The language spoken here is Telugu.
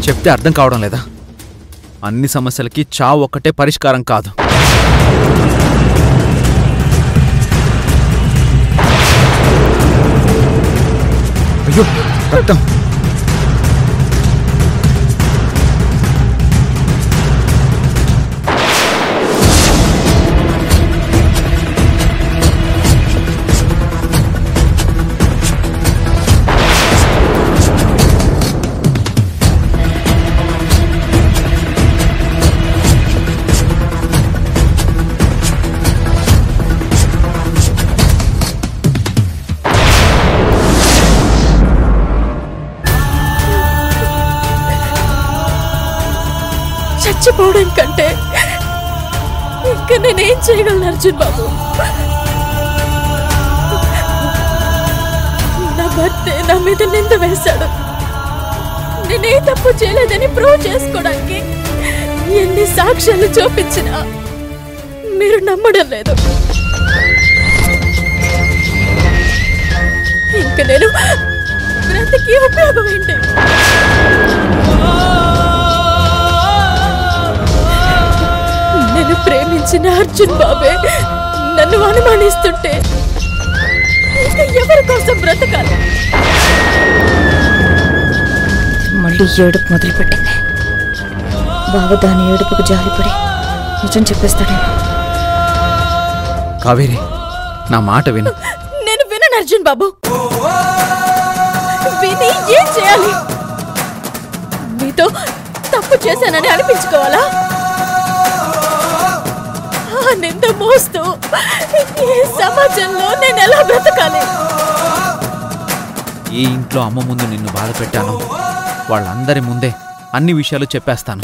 చెప్తే అర్థం కావడం లేదా? అన్ని సమస్యలకి చావు ఒక్కటే పరిష్కారం కాదు. అయ్యో రక్తం! చచ్చిపోవడం కంటే ఇంకా నేనేం చేయగలను అర్జున్ బాబు? నా భర్తే నా మీద నింద వేశాడు. నేనే తప్పు చేయలేదని ప్రూవ్ చేసుకోవడానికి ఎన్ని సాక్ష్యాలు చూపించినా మీరు నమ్మడం లేదు. ఇంకా నేను బ్రతికి ఉపయోగం ఏంటి? నేను ప్రేమించిన అర్జున్ బాబే నన్ను అనుమానిస్తుంటే ఇంకా ఎవరి కోసం బ్రతకాలి? మళ్ళీ ఏడుపు మొదలుపెట్టింది. బావ దాని ఏడుపుకు జాలిపడి నిజం చెప్పేస్తాడేమో. కావేరి, నా మాట విను. నేను వినను అర్జున్ బాబు. విని ఏం చేయాలి? మీతో తప్పు చేశానని అనిపించుకోవాలా? నింద మోస్తూ ఈ సమాజంలో నేను ఎలా బ్రతకాలి? ఈ ఇంట్లో అమ్మ ముందు నిన్ను బాధ పెట్టాను, వాళ్ళందరి ముందే అన్ని విషయాలు చెప్పేస్తాను.